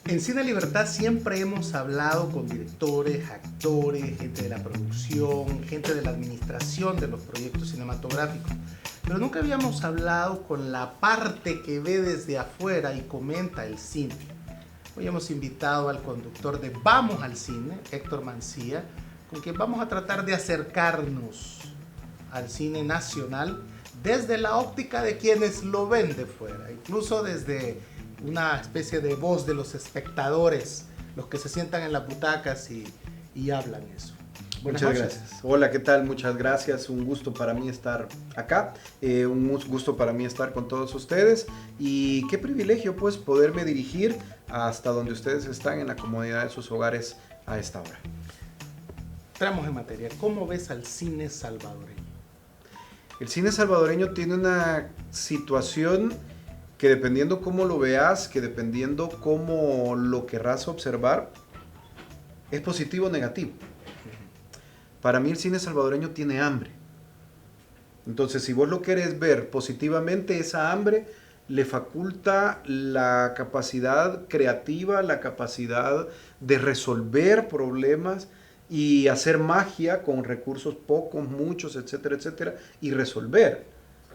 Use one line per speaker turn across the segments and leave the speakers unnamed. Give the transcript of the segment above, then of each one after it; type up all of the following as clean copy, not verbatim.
En Cine Libertad siempre hemos hablado con directores, actores, gente de la producción, gente de la administración de los proyectos cinematográficos, pero nunca habíamos hablado con la parte que ve desde afuera y comenta el cine. Hoy hemos invitado al conductor de Vamos al Cine, Héctor Mancía, con quien vamos a tratar de acercarnos al cine nacional desde la óptica de quienes lo ven de fuera, incluso desde una especie de voz de los espectadores, los que se sientan en las butacas y hablan eso.
Buenas noches. Gracias. Hola, ¿qué tal? Muchas gracias. Un gusto para mí estar acá. Un gusto para mí estar con todos ustedes. Y qué privilegio, pues, poderme dirigir hasta donde ustedes están en la comodidad de sus hogares a esta hora.
Entramos en materia. ¿Cómo ves al cine salvadoreño?
El cine salvadoreño tiene una situación que, dependiendo cómo lo veas, que dependiendo cómo lo querrás observar, es positivo o negativo. Para mí el cine salvadoreño tiene hambre. Entonces, si vos lo querés ver positivamente, esa hambre le faculta la capacidad creativa, la capacidad de resolver problemas y hacer magia con recursos pocos, muchos, etcétera, etcétera, y resolver,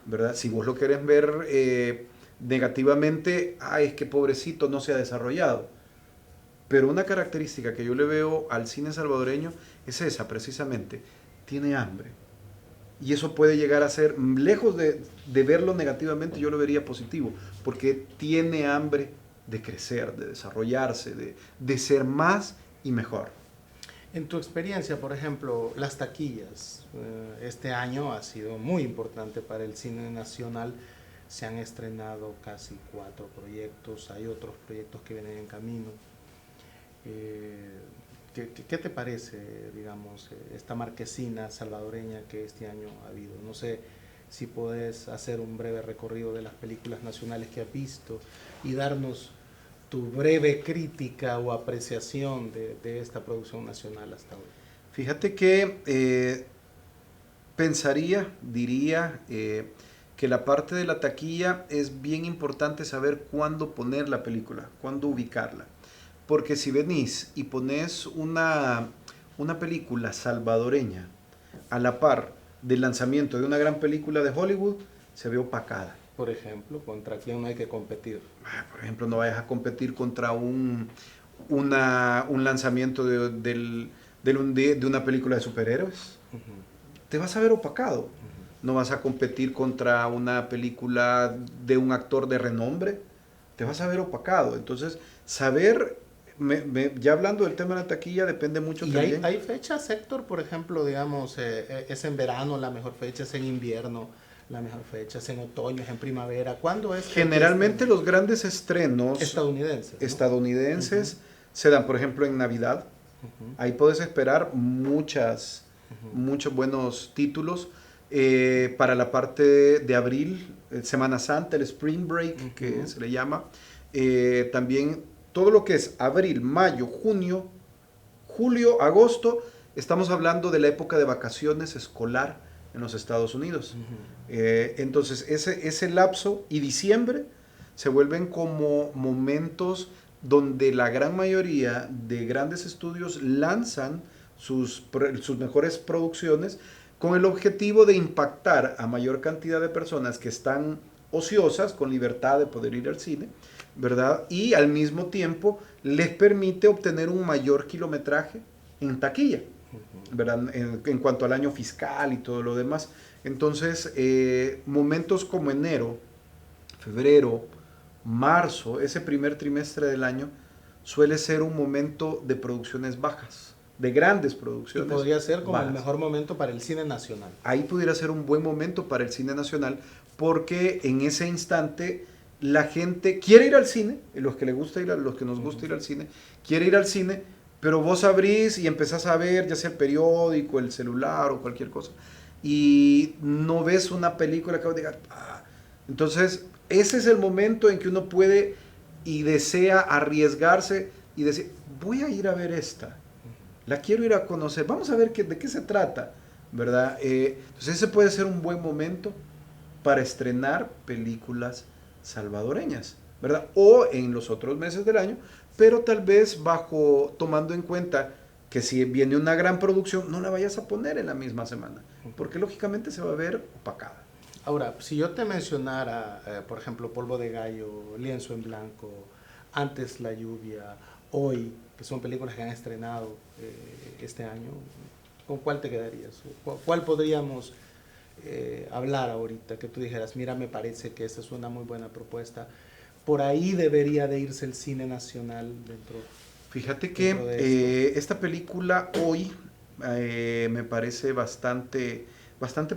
¿verdad? Si vos lo querés ver negativamente, ay, es que pobrecito no se ha desarrollado. Pero una característica que yo le veo al cine salvadoreño es esa, precisamente, tiene hambre. Y eso puede llegar a ser, lejos de verlo negativamente, yo lo vería positivo, porque tiene hambre de crecer, de desarrollarse, de ser más y mejor.
En tu experiencia, por ejemplo, las taquillas, este año ha sido muy importante para el cine nacional. Se han estrenado casi 4 proyectos, hay otros proyectos que vienen en camino. ¿Qué te parece, digamos, esta marquesina salvadoreña que este año ha habido? No sé si podés hacer un breve recorrido de las películas nacionales que has visto y darnos tu breve crítica o apreciación de esta producción nacional hasta hoy.
Fíjate que diría que la parte de la taquilla es bien importante saber cuándo poner la película, cuándo ubicarla. Porque si venís y pones una película salvadoreña a la par del lanzamiento de una gran película de Hollywood, se ve opacada.
Por ejemplo, ¿contra quién no hay que competir?
Por ejemplo, no vayas a competir contra un lanzamiento de una película de superhéroes. Te vas a ver opacado. No vas a competir contra una película de un actor de renombre. Te vas a ver opacado. Entonces, saber, ya hablando del tema de la taquilla, depende mucho también.
¿Y hay fechas, Héctor? Por ejemplo, digamos, es en verano la mejor fecha, es en invierno la mejor fecha, es en otoño, es en primavera. ¿Cuándo es?
Generalmente los grandes estrenos
estadounidenses, ¿no?
Se dan, por ejemplo, en Navidad. Ahí puedes esperar muchos buenos títulos. Para la parte de abril, Semana Santa, el Spring Break, que se le llama. También todo lo que es abril, mayo, junio, julio, agosto, estamos hablando de la época de vacaciones escolar en los Estados Unidos. Entonces, ese lapso y diciembre se vuelven como momentos donde la gran mayoría de grandes estudios lanzan sus mejores producciones con el objetivo de impactar a mayor cantidad de personas que están ociosas, con libertad de poder ir al cine, ¿verdad? Y al mismo tiempo les permite obtener un mayor kilometraje en taquilla, ¿verdad? En cuanto al año fiscal y todo lo demás. Entonces, momentos como enero, febrero, marzo, ese primer trimestre del año, suele ser un momento de producciones bajas, de grandes producciones.
Y podría ser como bajas. El mejor momento para el cine nacional.
Ahí pudiera ser un buen momento para el cine nacional, porque en ese instante la gente quiere ir al cine, los que les gusta ir, los que nos gusta ir al cine, quiere ir al cine, pero vos abrís y empezás a ver, ya sea el periódico, el celular o cualquier cosa, y no ves una película que vos digas, Entonces, ese es el momento en que uno puede y desea arriesgarse y decir, voy a ir a ver esta, la quiero ir a conocer, vamos a ver de qué se trata, ¿verdad? Entonces, ese puede ser un buen momento para estrenar películas salvadoreñas, ¿verdad? O en los otros meses del año pero tal vez tomando en cuenta que si viene una gran producción, no la vayas a poner en la misma semana, porque lógicamente se va a ver opacada.
Ahora, si yo te mencionara, por ejemplo, Polvo de Gallo, Lienzo en Blanco, Antes la lluvia, Hoy, que son películas que han estrenado este año, ¿con cuál te quedarías? ¿Cuál podríamos hablar ahorita que tú dijeras, mira, me parece que esta es una muy buena propuesta? Por ahí debería de irse el cine nacional dentro.
Fíjate que esta película Hoy me parece bastante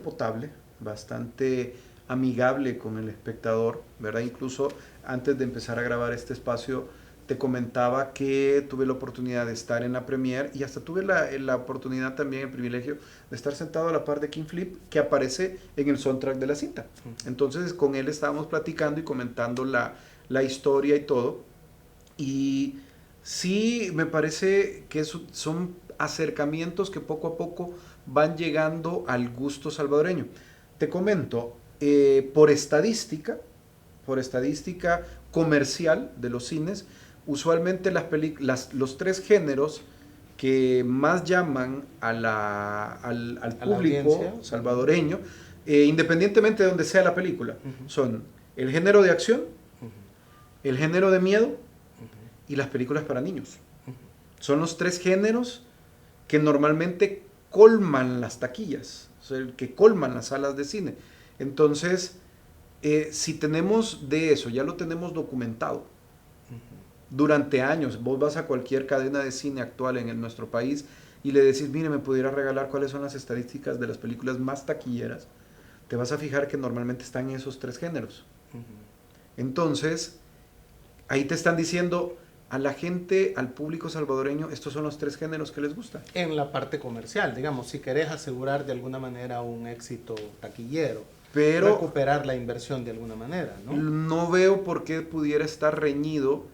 potable, bastante amigable con el espectador, ¿verdad? Incluso antes de empezar a grabar este espacio, te comentaba que tuve la oportunidad de estar en la premiere y hasta tuve la oportunidad también, el privilegio de estar sentado a la par de King Flip, que aparece en el soundtrack de la cinta. Entonces con él estábamos platicando y comentando la historia y todo. Y sí, me parece que son acercamientos que poco a poco van llegando al gusto salvadoreño. Te comento, por estadística comercial de los cines, usualmente los tres géneros que más llaman al público salvadoreño, independientemente de donde sea la película, son el género de acción, el género de miedo y las películas para niños. Son los tres géneros que normalmente colman las taquillas, o sea, que colman las salas de cine. Entonces, si tenemos de eso, ya lo tenemos documentado. Durante años, vos vas a cualquier cadena de cine actual en nuestro país y le decís, mire, me pudiera regalar cuáles son las estadísticas de las películas más taquilleras, te vas a fijar que normalmente están en esos tres géneros. Entonces, ahí te están diciendo a la gente, al público salvadoreño, estos son los tres géneros que les gusta.
En la parte comercial, digamos, si querés asegurar de alguna manera un éxito taquillero, pero recuperar la inversión de alguna manera, ¿no?
No veo por qué pudiera estar reñido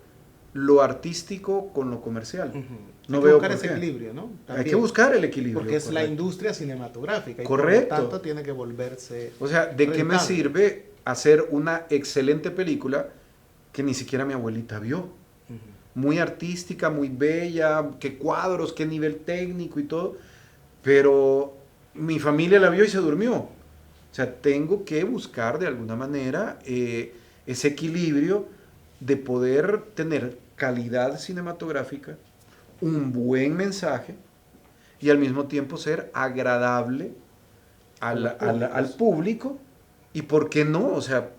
lo artístico con lo comercial. No
hay que buscar ese equilibrio, ¿no?
También. Hay que buscar el equilibrio.
Porque es la industria cinematográfica y
correcto.
Por lo tanto tiene que volverse
O sea, ¿de qué me sirve hacer una excelente película que ni siquiera mi abuelita vio? Muy artística, muy bella, qué cuadros, qué nivel técnico y todo, pero mi familia la vio y se durmió. O sea, tengo que buscar de alguna manera ese equilibrio de poder tener calidad cinematográfica, un buen mensaje y al mismo tiempo ser agradable al público y, ¿por qué no? O sea,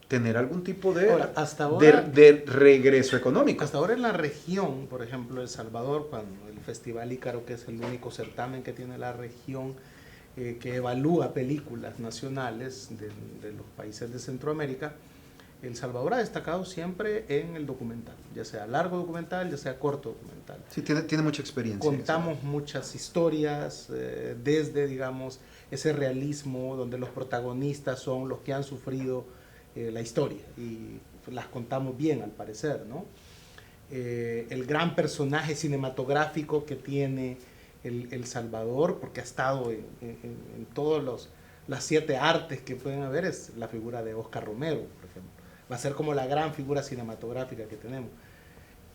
tener algún tipo de regreso económico.
Hasta ahora en la región, por ejemplo, El Salvador, cuando el Festival Ícaro, que es el único certamen que tiene la región, que evalúa películas nacionales de los países de Centroamérica, El Salvador ha destacado siempre en el documental, ya sea largo documental, ya sea corto documental.
Sí, tiene mucha experiencia.
Contamos muchas historias, desde, digamos, ese realismo donde los protagonistas son los que han sufrido la historia y las contamos bien, al parecer, ¿no? El gran personaje cinematográfico que tiene el Salvador, porque ha estado en todas las 7 artes que pueden haber, es la figura de Oscar Romero, por ejemplo. Va a ser como la gran figura cinematográfica que tenemos.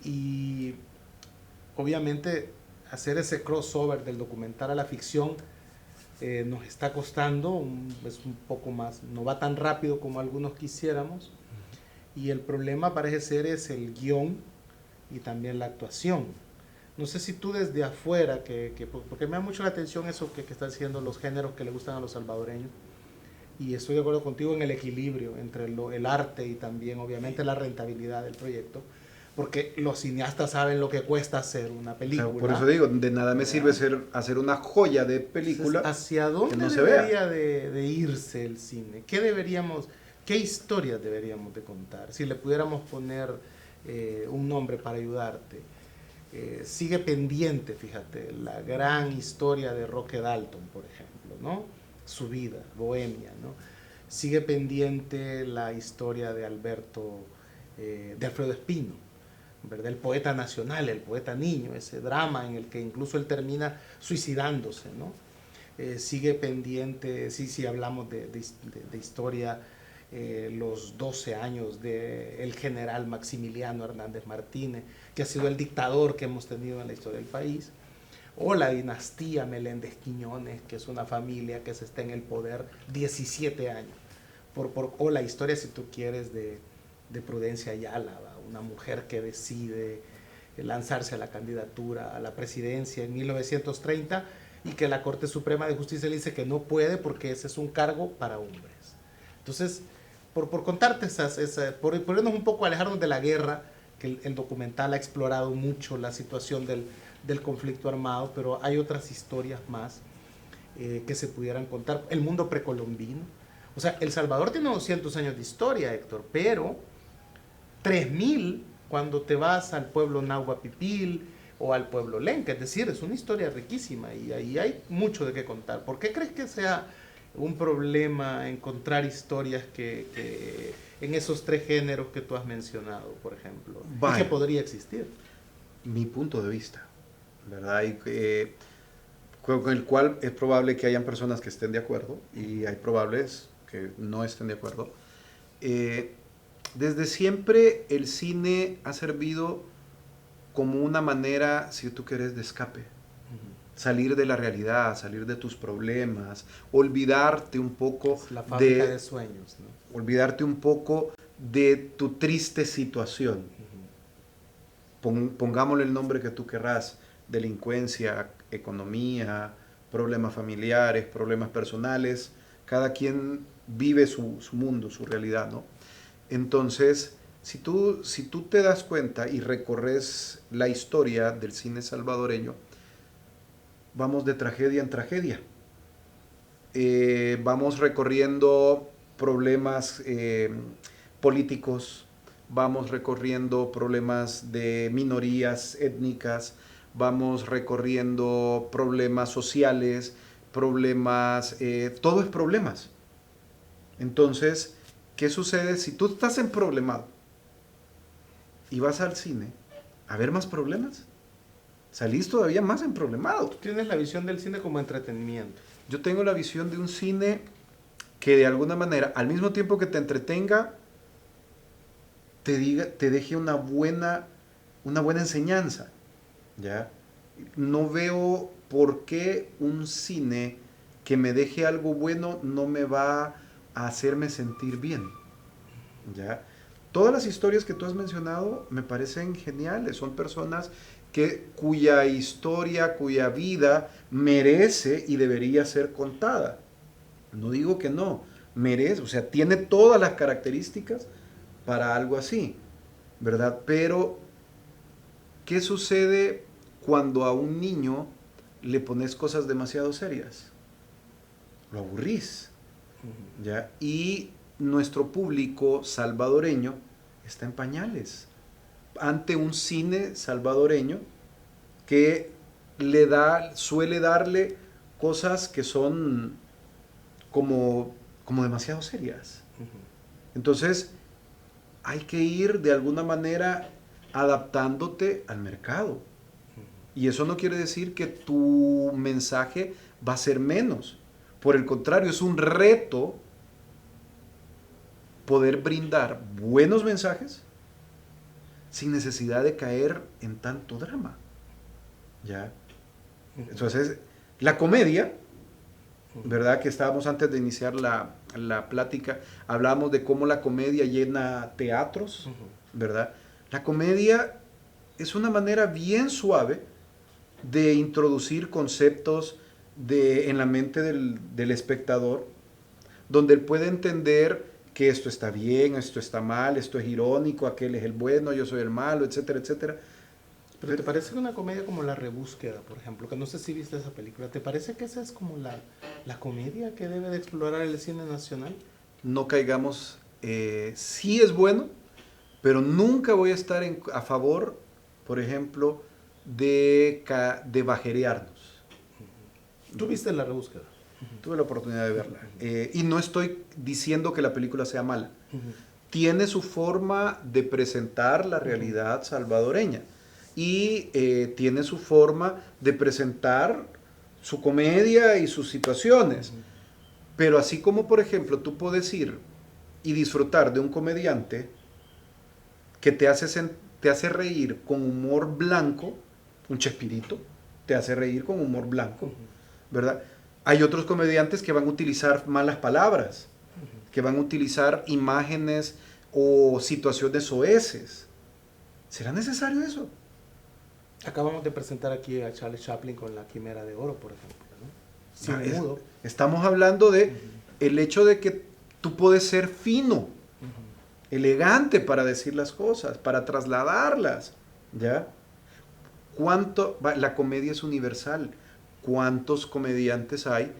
Y obviamente hacer ese crossover del documental a la ficción nos está costando, es un poco más, no va tan rápido como algunos quisiéramos, y el problema parece ser es el guión y también la actuación. No sé si tú desde afuera, porque me da mucho la atención eso que están diciendo los géneros que le gustan a los salvadoreños, y estoy de acuerdo contigo en el equilibrio entre el arte y también obviamente la rentabilidad del proyecto, porque los cineastas saben lo que cuesta hacer una película.
O sea, por eso digo, de nada me sirve hacer una joya de película.
Entonces, ¿hacia dónde no debería de irse el cine? ¿Qué historias deberíamos de contar? Si le pudiéramos poner un nombre para ayudarte. Sigue pendiente, fíjate, la gran historia de Roque Dalton, por ejemplo, ¿no? Su vida, Bohemia, ¿no? Sigue pendiente la historia de de Alfredo Espino, ¿verdad? El poeta nacional, el poeta niño, ese drama en el que incluso él termina suicidándose, ¿no? Sigue pendiente, sí, hablamos de historia los 12 años del general Maximiliano Hernández Martínez, que ha sido el dictador que hemos tenido en la historia del país, o la dinastía Meléndez Quiñones, que es una familia que se está en el poder 17 años, o la historia, si tú quieres, de Prudencia Ayala, una mujer que decide lanzarse a la candidatura a la presidencia en 1930 y que la Corte Suprema de Justicia le dice que no puede porque ese es un cargo para hombres. Entonces, por contarte por irnos un poco, alejarnos de la guerra, que el documental ha explorado mucho la situación del conflicto armado, pero hay otras historias más que se pudieran contar. El mundo precolombino. O sea, El Salvador tiene 200 años de historia, Héctor, pero 3000 cuando te vas al pueblo Nahuapipil o al pueblo Lenca. Es decir, es una historia riquísima y ahí hay mucho de qué contar. ¿Por qué crees que sea un problema encontrar historias que en esos 3 géneros que tú has mencionado, por ejemplo, y que podría existir?
Mi punto de vista, ¿verdad? Con el cual es probable que hayan personas que estén de acuerdo y hay probables que no estén de acuerdo. Desde siempre el cine ha servido como una manera, si tú quieres, de escape. Salir de la realidad, salir de tus problemas, olvidarte un poco
la fábrica de sueños, ¿no?
Olvidarte un poco de tu triste situación. Pongámosle el nombre que tú querrás: delincuencia, economía, problemas familiares, problemas personales. Cada quien vive su mundo, su realidad, ¿no? Entonces, si tú te das cuenta y recorres la historia del cine salvadoreño, vamos de tragedia en tragedia. Vamos recorriendo problemas políticos, vamos recorriendo problemas de minorías étnicas, vamos recorriendo problemas sociales, problemas, todo es problemas. Entonces, ¿qué sucede si tú estás emproblemado y vas al cine a ver más problemas? Salís todavía más emproblemado.
Tú tienes la visión del cine como entretenimiento.
Yo tengo la visión de un cine que de alguna manera, al mismo tiempo que te entretenga, te deje una buena enseñanza, ¿ya? No veo por qué un cine que me deje algo bueno no me va a hacerme sentir bien, ¿ya? Todas las historias que tú has mencionado me parecen geniales. Son personas cuya historia, cuya vida merece y debería ser contada. No digo que no, merece, o sea, tiene todas las características para algo así, ¿verdad? Pero, ¿qué sucede cuando a un niño le pones cosas demasiado serias? Lo aburrís, ¿ya? Y nuestro público salvadoreño está en pañales ante un cine salvadoreño que suele darle cosas que son como demasiado serias. Entonces, hay que ir de alguna manera adaptándote al mercado. Y eso no quiere decir que tu mensaje va a ser menos. Por el contrario, es un reto poder brindar buenos mensajes sin necesidad de caer en tanto drama. ¿Ya? Entonces, la comedia, ¿verdad? Que estábamos antes de iniciar la plática, hablábamos de cómo la comedia llena teatros, ¿verdad? La comedia es una manera bien suave de introducir conceptos en la mente del espectador, donde él puede entender que esto está bien, esto está mal, esto es irónico, aquel es el bueno, yo soy el malo, etcétera, etcétera.
¿Pero te parece que una comedia como La Rebúsqueda, por ejemplo, que no sé si viste esa película, ¿te parece que esa es como la comedia que debe de explorar el cine nacional?
No caigamos, sí es bueno, pero nunca voy a estar a favor, por ejemplo, de bajerearnos.
¿Tú viste La Rebúsqueda?
Tuve la oportunidad de verla. Y no estoy diciendo que la película sea mala. Tiene su forma de presentar la realidad salvadoreña. Y tiene su forma de presentar su comedia y sus situaciones. Pero así como, por ejemplo, tú puedes ir y disfrutar de un comediante que te hace reír con humor blanco, un Chespirito, te hace reír con humor blanco, ¿verdad? Hay otros comediantes que van a utilizar malas palabras, que van a utilizar imágenes o situaciones soeces. ¿Será necesario eso?
Acabamos de presentar aquí a Charles Chaplin con La Quimera de Oro, por ejemplo, ¿no? Sin mudo.
Estamos hablando de el hecho de que tú puedes ser fino, elegante para decir las cosas, para trasladarlas, ¿ya? La comedia es universal. ¿Cuántos comediantes hay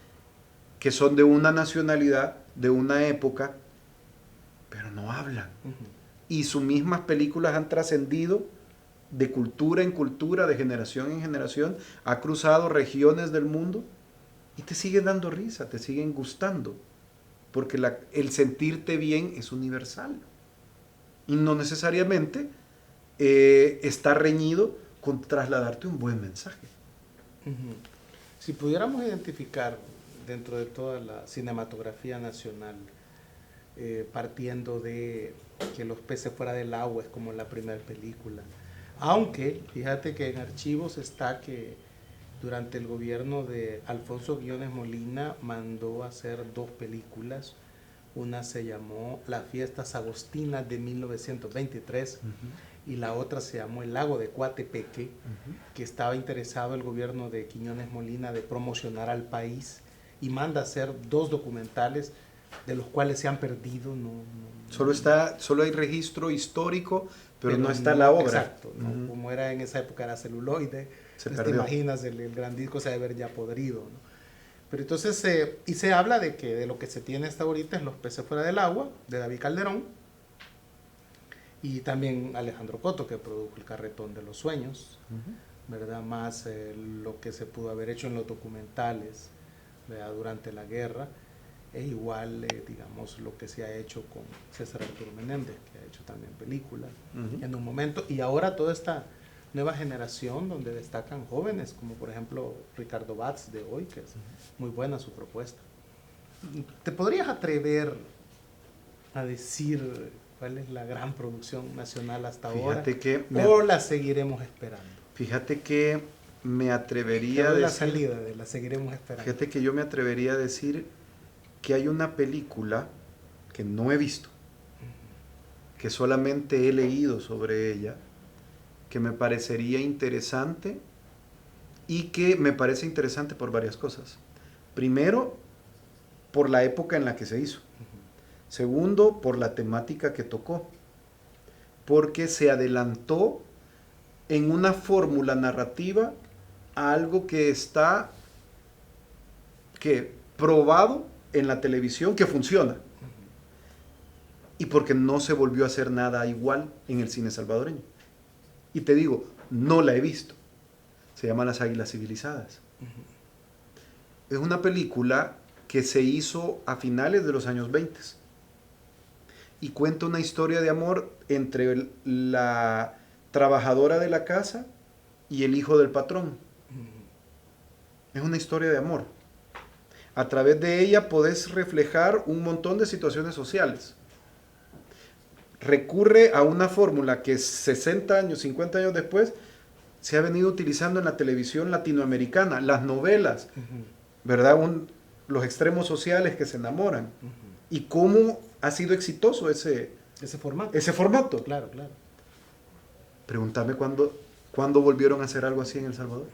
que son de una nacionalidad, de una época, pero no hablan? Y sus mismas películas han trascendido de cultura en cultura, de generación en generación, ha cruzado regiones del mundo y te siguen dando risa, te siguen gustando, porque el sentirte bien es universal y no necesariamente está reñido con trasladarte un buen mensaje.
Si pudiéramos identificar dentro de toda la cinematografía nacional, partiendo de que Los peces fuera del agua es como la primera película, aunque fíjate que en archivos está que durante el gobierno de Alfonso Guiones Molina mandó a hacer 2 películas. Una se llamó Las fiestas agostinas de 1923 y la otra se llamó El lago de Coatepeque, que estaba interesado el gobierno de Quiñones Molina de promocionar al país y manda a hacer 2 documentales de los cuales se han perdido.
Solo hay registro histórico, pero no está la obra.
Exacto, ¿no? Como era en esa época era celuloide, te imaginas el gran disco se debe haber ya podrido, ¿no? Pero entonces, y se habla de que de lo que se tiene hasta ahorita es Los peces fuera del agua, de David Calderón, y también Alejandro Coto, que produjo El carretón de los sueños, ¿verdad? Más lo que se pudo haber hecho en los documentales, ¿verdad? Durante la guerra, e igual, digamos, lo que se ha hecho con César Arturo Menéndez, que ha hecho también películas en un momento, y ahora toda esta nueva generación donde destacan jóvenes, como por ejemplo Ricardo Batz de hoy, que es muy buena su propuesta. ¿Te podrías atrever a decir cuál es la gran producción nacional hasta ahora? ¿O la seguiremos esperando?
Fíjate que me atrevería a decir...
la salida de la seguiremos esperando.
Fíjate que yo me atrevería a decir que hay una película que no he visto, que solamente he leído sobre ella, que me parecería interesante y que me parece interesante por varias cosas. Primero, por la época en la que se hizo. Segundo, por la temática que tocó. Porque se adelantó en una fórmula narrativa a algo que está probado en la televisión que funciona. Y porque no se volvió a hacer nada igual en el cine salvadoreño. Y te digo, no la he visto. Se llama Las Águilas Civilizadas. Es una película que se hizo a finales de los años 20 y cuenta una historia de amor entre la trabajadora de la casa y el hijo del patrón. Es una historia de amor. A través de ella podés reflejar un montón de situaciones sociales. Recurre a una fórmula que 60 años, 50 años después, se ha venido utilizando en la televisión latinoamericana, las novelas, ¿verdad? Los extremos sociales que se enamoran. Y cómo ha sido exitoso ese formato.
Claro, claro.
Pregúntame cuándo volvieron a hacer algo así en El Salvador.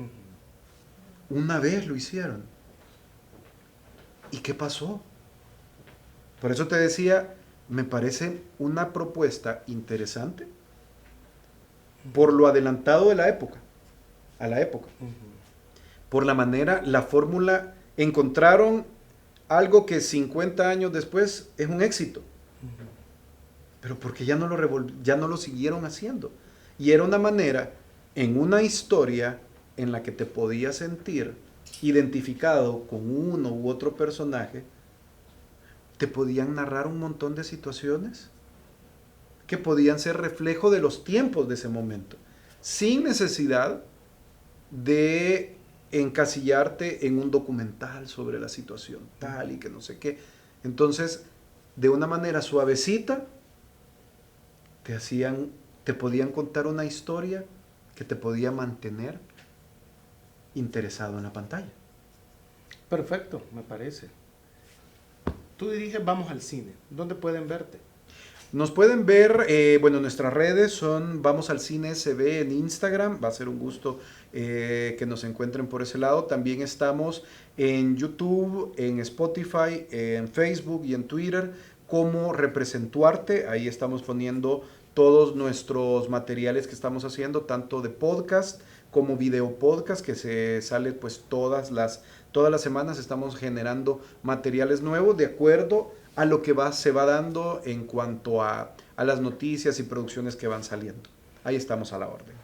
Una vez lo hicieron. ¿Y qué pasó? Por eso te decía, me parece una propuesta interesante por lo adelantado de la época, a la época. Por la manera, la fórmula, encontraron algo que 50 años después es un éxito. Pero porque ya no lo siguieron haciendo. Y era una manera, en una historia en la que te podías sentir identificado con uno u otro personaje, te podían narrar un montón de situaciones que podían ser reflejo de los tiempos de ese momento, sin necesidad de encasillarte en un documental sobre la situación tal y que no sé qué. Entonces, de una manera suavecita, te podían contar una historia que te podía mantener interesado en la pantalla.
Perfecto, me parece. Tú diriges Vamos al Cine. ¿Dónde pueden verte?
Nos pueden ver, nuestras redes son Vamos al Cine SB en Instagram. Va a ser un gusto que nos encuentren por ese lado. También estamos en YouTube, en Spotify, en Facebook y en Twitter como Representuarte. Ahí estamos poniendo todos nuestros materiales que estamos haciendo, tanto de podcast como video podcast, que se sale pues todas las semanas. Estamos generando materiales nuevos de acuerdo a lo que se va dando en cuanto a las noticias y producciones que van saliendo. Ahí estamos a la orden.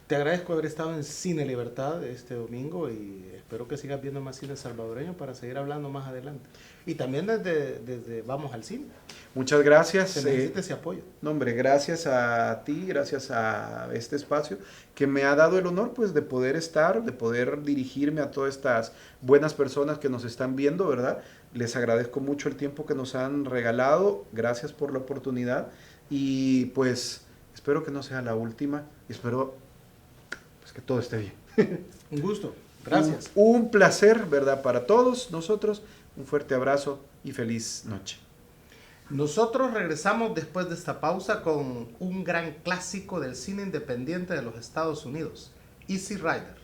Te agradezco haber estado en Cine Libertad este domingo y espero que sigas viendo más cine salvadoreño para seguir hablando más adelante. Y también desde Vamos al Cine.
Muchas gracias.
Se necesita ese apoyo.
No, hombre, gracias a ti, gracias a este espacio que me ha dado el honor pues de poder estar, de poder dirigirme a todas estas buenas personas que nos están viendo, ¿verdad? Les agradezco mucho el tiempo que nos han regalado, gracias por la oportunidad y pues espero que no sea la última, espero pues que todo esté bien.
Un gusto, gracias.
Un placer, ¿verdad? Para todos nosotros, un fuerte abrazo y feliz noche.
Nosotros regresamos después de esta pausa con un gran clásico del cine independiente de los Estados Unidos, Easy Rider.